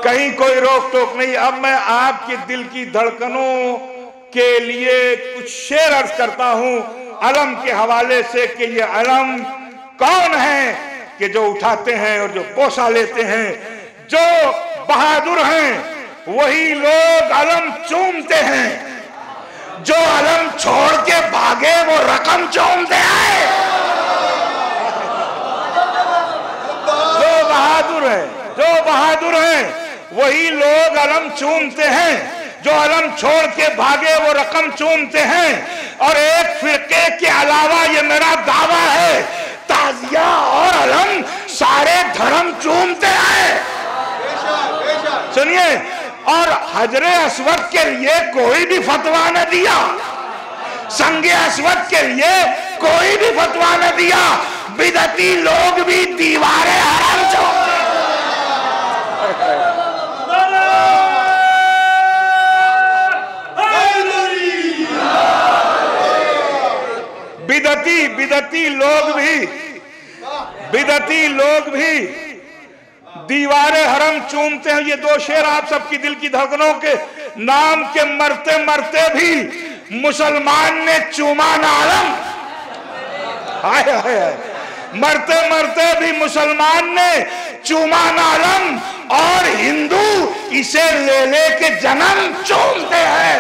कहीं कोई रोक टोक नहीं। अब मैं आपके दिल की धड़कनों के लिए कुछ शेर अर्ज करता हूं अलम के हवाले से, कि ये अलम कौन है कि जो उठाते हैं और जो पोसा लेते हैं। जो बहादुर हैं वही लोग अलम चूमते हैं, जो अलम छोड़ के भागे वो रकम चूमते हैं। जो बहादुर हैं वही लोग अलम चूमते हैं, जो अलम छोड़ के भागे वो रकम चूमते हैं। और एक फिरके के अलावा ये मेरा दावा है, ताजिया और अलम सारे धर्म चूमते हैं। सुनिए, और हजरे अस्वद के लिए कोई भी फतवा न दिया, संगे अस्वद के लिए कोई भी फतवा न दिया, बिदती लोग भी दीवारे हराम चूमते। बिदती लोग भी दीवारे हरम चूमते हैं। ये दो शेर आप सबकी दिल की धड़कनों के नाम के मरते मरते भी मुसलमान ने चूमा ना अलम। हाय हाय हाय, मरते मरते भी मुसलमान ने चूमा ना अलम, और हिंदू इसे ले ले के जन्म चूमते हैं,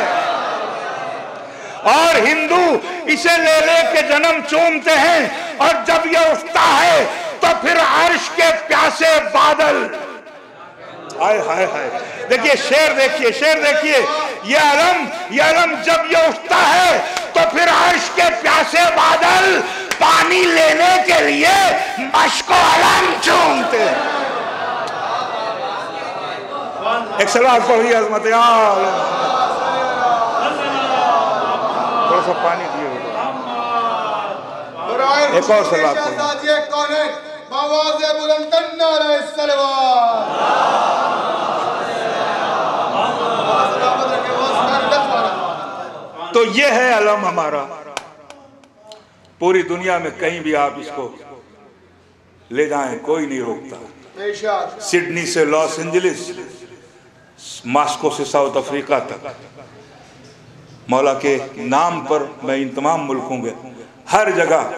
और हिंदू इसे ले ले के जन्म चूमते हैं। और जब ये उठता है तो फिर अर्श के प्यासे बादल, हाय हाय हाय, देखिए शेर देखिए, शेर देखिए, ये अलम जब ये उठता है तो फिर अर्श के प्यासे बादल पानी लेने के लिए मशको अलम चूमते हैं। एक सलात पढ़िए अज़मत यार, थोड़ा सा पानी दिए, एक और सलात पढ़िए। कौन है? आवाज़ बुलंद नारे सलवात। तो ये है अलम हमारा। पूरी दुनिया में कहीं भी आप इसको ले जाएं, कोई नहीं रोकता। सिडनी से लॉस एंजलिस, मॉस्को से साउथ अफ्रीका तक, मौला के नाम पर मैं इन तमाम मुल्कों में हर जगह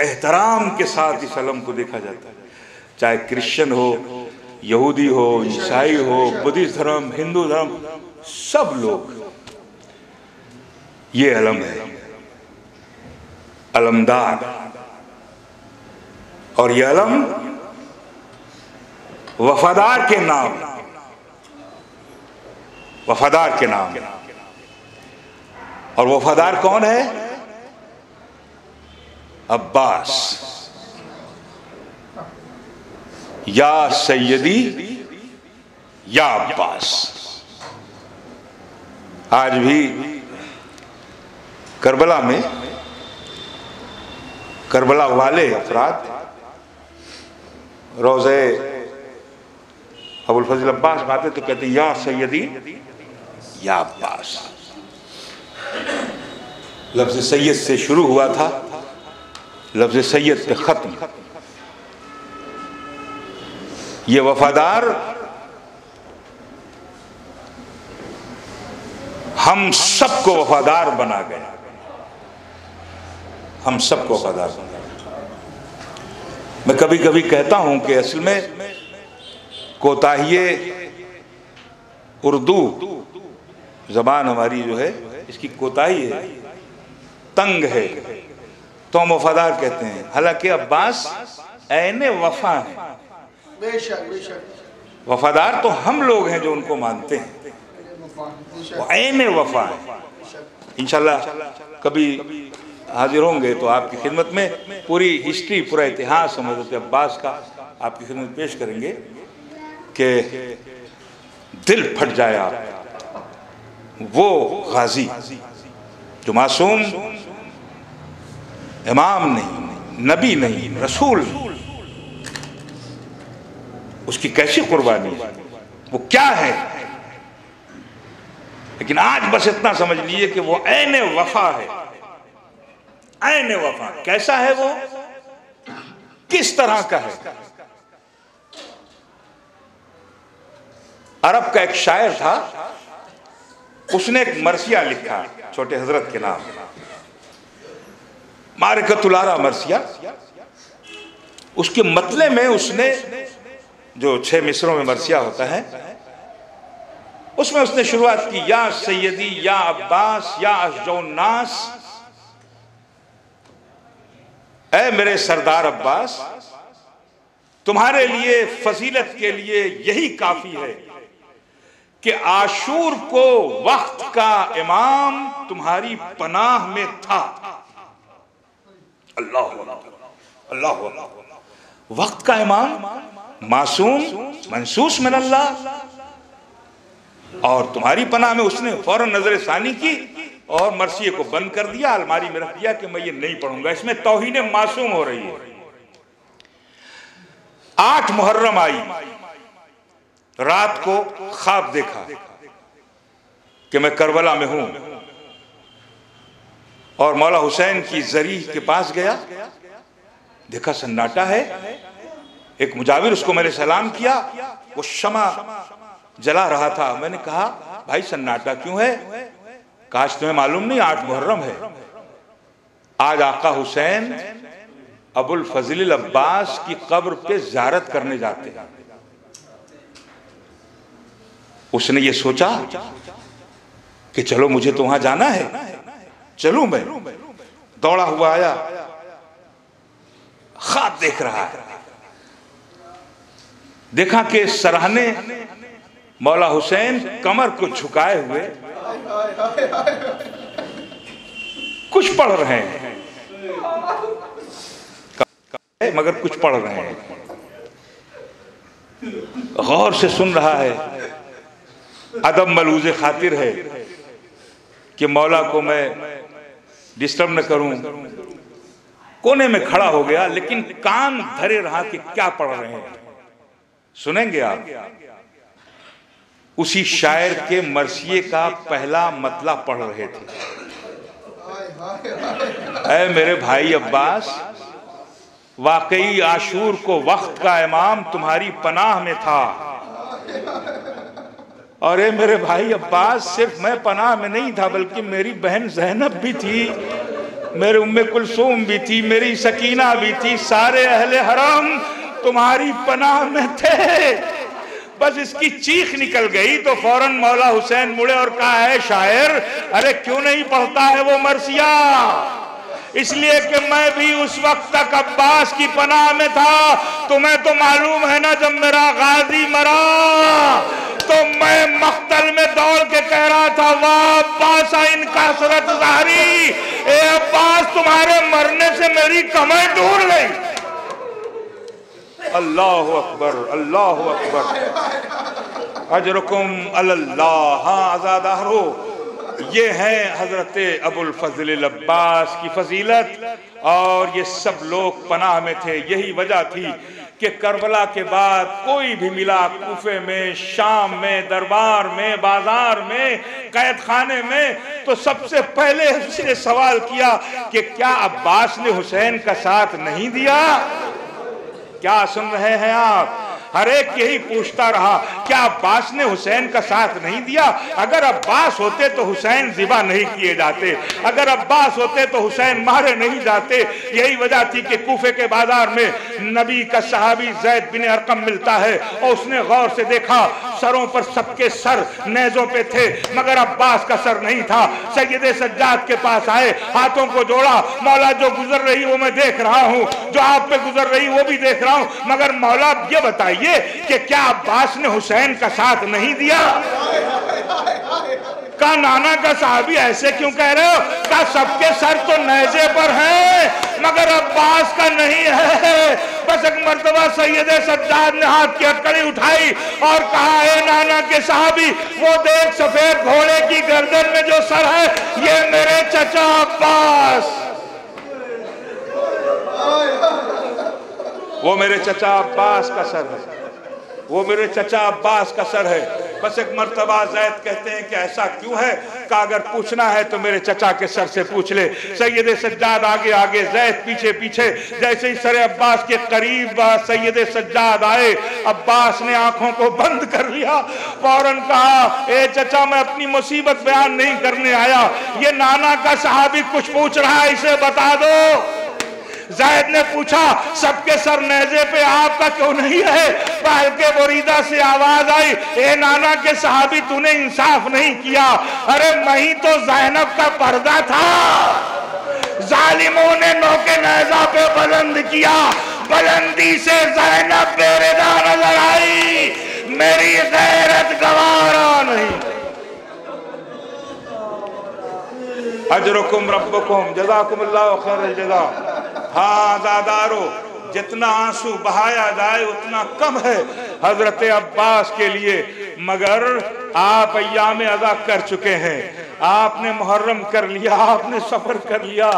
एहतराम के साथ इस अलम को देखा जाता है। चाहे क्रिश्चियन हो, यहूदी हो, ईसाई हो, बुद्धिस्ट धर्म, हिंदू धर्म, सब लोग, ये अलम है, अलमदार। और ये अलम वफादार के नाम, वफादार के नाम। और वफादार कौन है? अब्बास, या सैयदी या अब्बास। आज भी करबला में करबला वाले अफराद रोज़े अबुल फजल अब्बास बातें तो कहते हैं या सैयदी या अब्बास। लफ्ज़ सैयद से शुरू हुआ था, लफ्ज़ सैयद पे खत्म। ये वफादार हम सबको वफादार बना गए, हम सबको वफादार बना गए। मैं कभी कभी कहता हूं कि असल में कोताही उर्दू जबान हमारी जो है, इसकी कोताही है, तंग है, तो हम वफादार कहते हैं। हालांकि अब्बास ऐने वफा है, बेशक बेशक। वफादार तो हम लोग हैं जो उनको मानते हैं, वो ऐने वफा है। इंशाल्लाह कभी हाजिर होंगे तो आपकी खिदमत में पूरी हिस्ट्री, पूरा इतिहास हज़रत अब्बास का आपकी खिदमत में पेश करेंगे कि दिल फट जाए आप। वो गाजी जो मासूम, इमाम नहीं, नबी नहीं, रसूल, उसकी कैसी कुर्बानी, वो क्या है। लेकिन आज बस इतना समझ लीजिए कि वो ऐने वफा है, ऐने वफा। कैसा है वो, किस तरह का है। अरब का एक शायर था, उसने एक मरसिया लिखा छोटे हजरत के नाम, मारिकतुल आरा मरसिया। उसके मतले में उसने जो 6 मिसरों में मरसिया होता है, उसमें उसने शुरुआत की या सैयदी या अब्बास या अशजौन्नास, ऐ मेरे सरदार अब्बास, तुम्हारे लिए फजीलत के लिए यही काफी है कि आशूर को वक्त का इमाम तुम्हारी पनाह में था। अल्लाह अल्लाह, वक्त का इमाम, मासूम, मंसूस मिन अल्लाह, और तुम्हारी पनाह में। उसने फौरन नजर सानी की और मरसिये को बंद कर दिया, अलमारी में रख दिया कि मैं ये नहीं पढ़ूंगा, इसमें तौहीन मासूम हो रही है। 8 मुहर्रम आई, रात को ख्वाब देखा कि मैं करबला में हूं और मौला हुसैन की जरी के पास गया, देखा सन्नाटा है। एक मुजाविर, उसको मैंने सलाम किया, वो शमा जला रहा था। मैंने कहा भाई सन्नाटा क्यों है? काश तुम्हें मालूम नहीं 8 मुहर्रम है, आज आका हुसैन अबुल फजल अब्बास की कब्र पे ज़ियारत करने जाते हैं। उसने ये सोचा कि चलो मुझे तो वहां जाना है, चलूं मैं। दौड़ा हुआ आया, ख्वाब देख रहा है। देखा कि सरहने मौला हुसैन कमर को झुकाए हुए कुछ पढ़ रहे हैं, मगर कुछ पढ़ रहे हैं, गौर से सुन रहा है। अदब मलूज़े खातिर है कि मौला को मैं डिस्टर्ब न करूं। कोने में खड़ा हो गया, लेकिन कान धरे रहा कि क्या पढ़ रहे हैं। सुनेंगे आप, उसी शायर के मरसिये का पहला मतला पढ़ रहे थे। ऐ मेरे भाई अब्बास, वाकई आशूर को वक्त का इमाम तुम्हारी पनाह में था। और ए मेरे भाई अब्बास, सिर्फ मैं पनाह में नहीं था, बल्कि मेरी बहन ज़ैनब भी थी, मेरे उम्मे कुलसूम भी थी, मेरी सकीना भी थी, सारे अहले हरम तुम्हारी पनाह में थे। बस इसकी चीख निकल गई तो फौरन मौला हुसैन मुड़े और कहा, है शायर, अरे क्यों नहीं पढ़ता है वो मरसिया? इसलिए कि मैं भी उस वक्त तक अब्बास की पनाह में था। तुम्हें तो मालूम है ना, जब मेरा गाजी मरा तो मैं मख्तल में दौड़ के कह रहा था, वाह अब्बास इनका सरत ज़ाहरी, ए अब्बास तुम्हारे मरने से मेरी कमर दूर गई। अल्लाह अकबर, अल्लाह अकबर, अजरकुम अल्लाह। हाँ आज़ादारो, ये है हजरत अबुल फजल अब्बास की फजीलत, और ये सब लोग पनाह में थे। यही वजह थी कि करबला के बाद कोई भी मिला, कूफे में, शाम में, दरबार में, बाजार में, कैद खाने में, तो सबसे पहले उसने सवाल किया कि क्या अब्बास ने हुसैन का साथ नहीं दिया? क्या सुन रहे हैं आप? हर एक यही पूछता रहा, क्या अब्बास ने हुसैन का साथ नहीं दिया? अगर अब्बास होते तो हुसैन ज़िबा नहीं किए जाते, अगर अब्बास होते तो हुसैन मारे नहीं जाते। यही वजह थी कि कूफे के बाजार में नबी का सहाबी ज़ैद बिन अरकम मिलता है, और उसने गौर से देखा सरों पर सबके सर नेज़ों पे थे, मगर अब्बास का सर नहीं था। सैयदे सज्जाद के पास आए, हाथों को जोड़ा, मौला जो गुजर रही वो मैं देख रहा हूँ, जो आप पे गुजर रही वो भी देख रहा हूँ, मगर मौला ये बताइए कि क्या अब्बास ने हुसैन का साथ नहीं दिया? का नाना का साहबी ऐसे क्यों कह रहे हो? का सबके सर तो नेज़े पर हैं, मगर अब्बास का नहीं है। बस एक मर्तबा सैयदे सज्जाद ने हाथ की हथकड़ी उठाई और कहा, ए नाना के साहबी, वो देख सफेद घोड़े की गर्दन में जो सर है, ये मेरे चचा अब्बास, वो मेरे चचा अब्बास का सर है, वो मेरे चचा अब्बास का सर है। बस एक मर्तबा ज़ैद कहते हैं कि ऐसा क्यों है? का अगर पूछना है तो मेरे चचा के सर से पूछ ले। सैयदे सज्जाद आगे आगे, ज़ैद पीछे पीछे। जैसे ही सर अब्बास के करीब सैयदे सज्जाद आए, अब्बास ने आंखों को बंद कर लिया, फौरन कहा, ए चचा, मैं अपनी मुसीबत बयान नहीं करने आया, ये नाना का सहाबी कुछ पूछ रहा है, इसे बता दो। ज़ैद ने पूछा, सबके सर नेज़े पे, आपका क्यों नहीं है? हल्के बोरीदा से आवाज आई, ए नाना के सहाबी, तूने इंसाफ नहीं किया। अरे मैं तो ज़ैनब का पर्दा था, जालिमों ने नोके नेज़ा पे बुलंद किया, बुलंदी से ज़ैनब बेरिदा नजर आई, मेरी गैरत गवारा नहीं। अजरुकुम रब्बुकुम जज़ाकुमुल्लाहु खैरल जज़ा। हाँ ज़ादारो, जितना आंसू बहाया जाए उतना कम है हजरत अब्बास के लिए, मगर आप अय्याम अज़ा कर चुके हैं। आपने मुहर्रम कर लिया, आपने सफर कर लिया,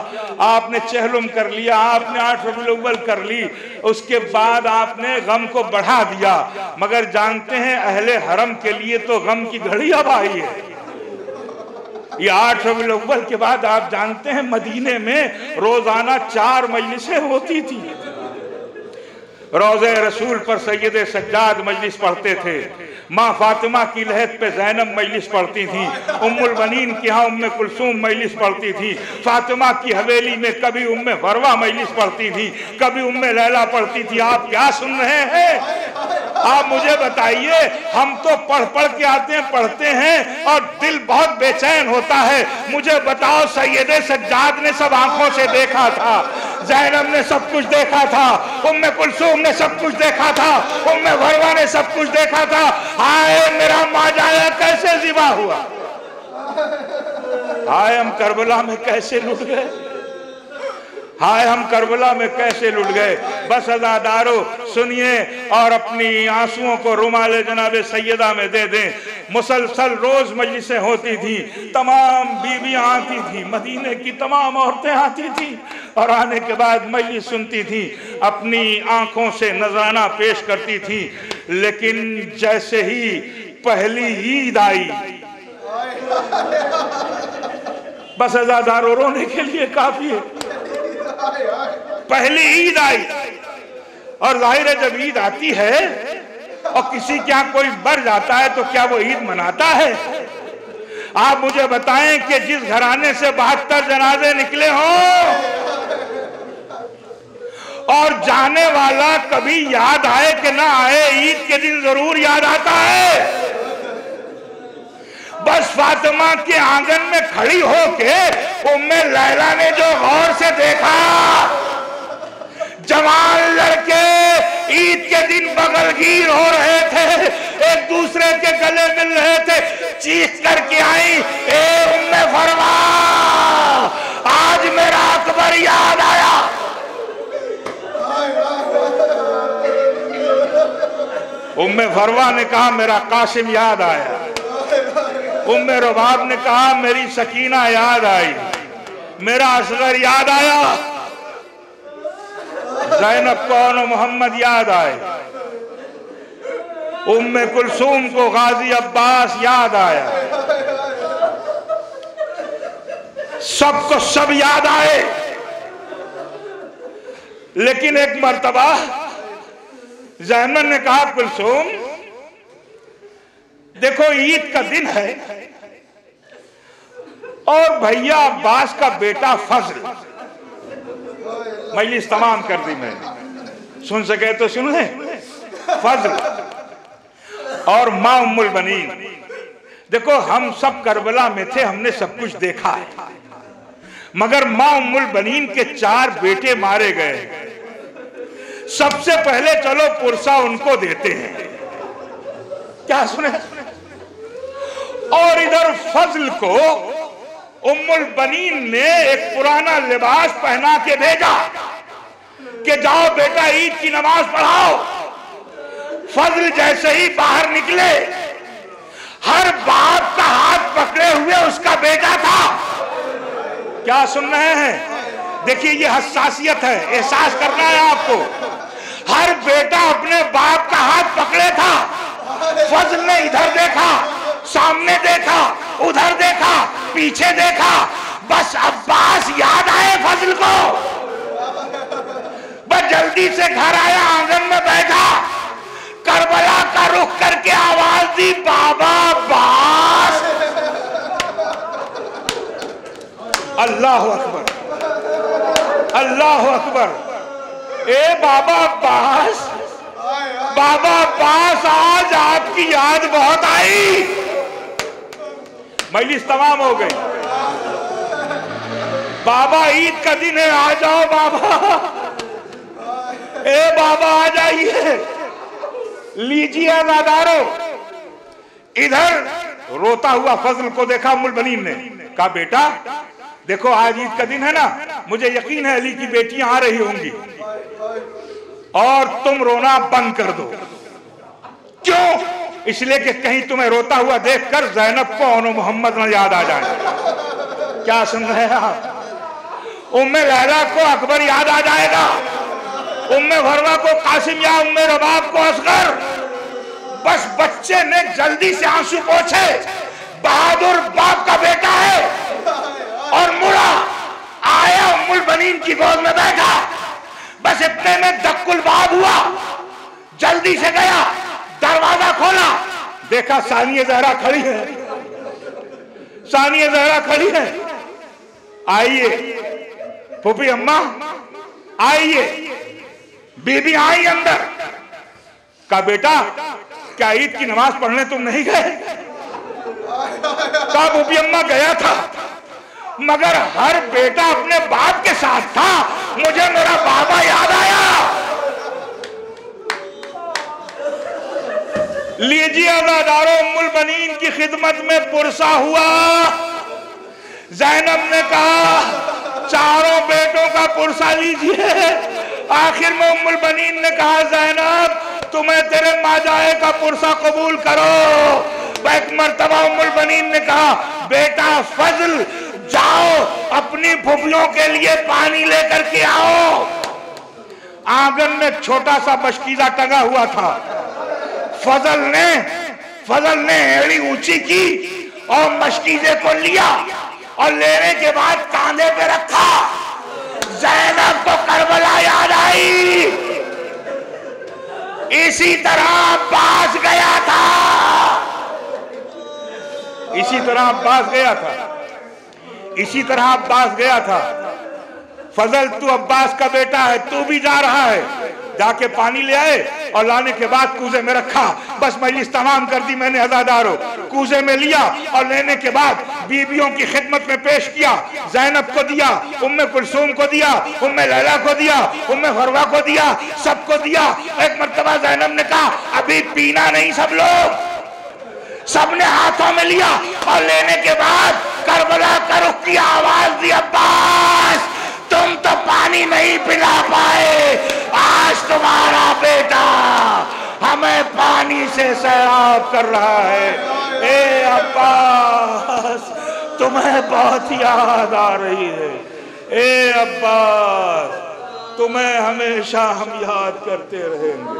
आपने चहलुम कर लिया, आपने 8 रबीउल अव्वल कर ली, उसके बाद आपने गम को बढ़ा दिया। मगर जानते हैं, अहले हरम के लिए तो गम की घड़ी अब आई है। ये 8 रबीउल अव्वल के बाद आप जानते हैं मदीने में रोजाना 4 मजलिसें होती थी। रोज़े रसूल पर सैयद सज्जाद मजलिस पढ़ते थे, माँ फातिमा की लहद पे ज़ैनब मजलिस पढ़ती थी, उम्मुल बनीन के यहाँ उम्मे कुलसूम मजलिस पढ़ती थी, फातिमा की हवेली में कभी उम्मे फरवा मजलिस पढ़ती थी, कभी उम्मे लैला पढ़ती थी। आप क्या सुन रहे हैं? आप मुझे बताइए, हम तो पढ़ पढ़ के आते हैं, पढ़ते हैं और दिल बहुत बेचैन होता है। मुझे बताओ, सैयदे सज्जाद ने सब आंखों से देखा था, ज़ैनब ने सब कुछ देखा था, उम्मे कुलसूम ने सब कुछ देखा था, उम्मे फरवा ने सब कुछ देखा था। हाय मेरा माजाया कैसे ज़िबा हुआ, हाय हम करबला में कैसे लुट गए, हाय हम करबला में कैसे लुट गए। बस अज़ादारो सुनिए और अपनी आंसुओं को रुमाले जनाबे सैयदा में दे दें। मुसलसल रोज मजलिसें होती थी, तमाम बीवियां आती थी, मदीने की तमाम औरतें आती थी और आने के बाद मजलिस सुनती थी, अपनी आंखों से नजराना पेश करती थी। लेकिन जैसे ही पहली ईद आई, बस अज़ादारो रोने के लिए काफी है। पहली ईद आई और जाहिर है जब ईद आती है और किसी के यहाँ कोई मर जाता है तो क्या वो ईद मनाता है? आप मुझे बताएं कि जिस घराने से 72 जनाजे निकले हों और जाने वाला कभी याद आए कि ना आए, ईद के दिन जरूर याद आता है। बस फातिमा के आंगन में खड़ी होके उम्मे लैला ने जो गौर से देखा, जवान लड़के ईद के दिन बगलगीर हो रहे थे, एक दूसरे के गले मिल रहे थे, चीख करके आई, ए उम्मे फरवा, आज मेरा अकबर याद आया। उम्मे फरवा ने कहा मेरा कासिम याद आया, उम्मे रबाब ने कहा मेरी सकीना याद आई, मेरा असगर याद आया, ज़ैनब कौन मोहम्मद याद आए, उम्मे कुलसूम को गाजी अब्बास याद आया, सबको सब याद आए। लेकिन एक मर्तबा ज़ैनब ने कहा कुलसूम देखो ईद का दिन है और भैया अब्बास का बेटा फजल, मजलिस तमाम कर दी मैंने, सुन सके तो सुन ले, फजल और मां उम्मुल बनीन। देखो हम सब करबला में थे, हमने सब कुछ देखा है, मगर मां उम्मुल बनीन के 4 बेटे मारे गए। सबसे पहले चलो पुरसा उनको देते हैं, क्या सुने। और इधर फजल को उम्मुल बनीन ने एक पुराना लिबास पहना के भेजा कि जाओ बेटा ईद की नमाज पढ़ाओ। फजल जैसे ही बाहर निकले, हर बाप का हाथ पकड़े हुए उसका बेटा था। क्या सुन रहे हैं? देखिए ये हसासियत है, एहसास करना है आपको। हर बेटा अपने बाप का हाथ पकड़े था। फजल ने इधर देखा, सामने देखा, उधर देखा, पीछे देखा, बस अब्बास याद आए फजल को। बस जल्दी से घर आया, आंगन में बैठा, करबला का रुख करके आवाज दी, बाबा अब्बास। अल्लाह अकबर, अल्लाह अकबर। ए बाबा अब्बास, बाबा अब्बास आज आपकी याद बहुत आई। मजलिस तमाम हो गई। बाबा ईद का दिन है, आ जाओ बाबा। ए बाबा आ जाइए, लीजिए नादारो। इधर रोता हुआ फजल को देखा उम्मुल बनीन ने, कहा बेटा देखो आज ईद का दिन है ना, मुझे यकीन है अली की बेटियां आ रही होंगी और तुम रोना बंद कर दो। क्यों? इसलिए कि कहीं तुम्हें रोता हुआ देखकर ज़ैनब को और मोहम्मद न याद आ जाए। क्या सुन रहे हैं आप? उम्मे लैला को अकबर याद आ जाएगा, उम्मे फरवा को कासिम या उम्मे रबाब को असगर। बस बच्चे ने जल्दी से आंसू पोंछे, बहादुर बाप का बेटा है, और मुड़ा आया उम्मुल बनीन की गोद में बैठा। बस इतने में दक्कुल बाब हुआ, जल्दी से गया, दरवाजा खोला, देखा सानिया ज़हरा खड़ी है। सानिया ज़हरा खड़ी है। आइए फूफी अम्मा आइए। बीबी आई अंदर। कहा बेटा क्या ईद की नमाज पढ़ने तुम नहीं गए? कहा फूफी अम्मा गया था, मगर हर बेटा अपने बाप के साथ था, मुझे मेरा बाबा याद आया। लीजिए अज़ादारों, उम्मुल बनीन की खिदमत में पुरसा हुआ। ज़ैनब ने कहा चारों बेटों का पुरसा लीजिए। आखिर में उम्मुल बनीन ने कहा ज़ैनब तुम्हें तेरे माजाए का पुरसा कबूल करो। एक मर्तबा उम्मुल बनीन ने कहा बेटा फजल जाओ अपनी फुफियों के लिए पानी लेकर के आओ। आंगन में छोटा सा बशकीजा टंगा हुआ था। फजल ने एड़ी ऊंची की और मशकीजे को लिया और लेने के बाद कांधे पे रखा। ज़ैनब को करबला याद आई। इसी तरह अब्बास गया था। इसी तरह अब्बास गया था। फजल तू अब्बास का बेटा है, तू भी जा रहा है। जाके पानी ले आए और लाने के बाद कूजे में रखा। बस मजलिस तमाम कर दी मैंने अज़ादारों। कूजे में लिया और लेने के बाद बीबियों की खिदमत में पेश किया। ज़ैनब को दिया, उम्मे कुलसूम को दिया, उम्मे लैला को दिया, उम्मे फरवा को दिया, सबको दिया। एक मर्तबा ज़ैनब ने कहा अभी पीना नहीं सब लोग। सबने हाथों में लिया और लेने के बाद करबला का रुख की आवाज दी अब्बास तुम तो पानी नहीं पिला पाए, आज तुम्हारा बेटा हमें पानी से सैराब कर रहा है। ए अब्बास तुम्हें बहुत याद आ रही है। ए अब्बास तुम्हें हमेशा हम याद करते रहेंगे।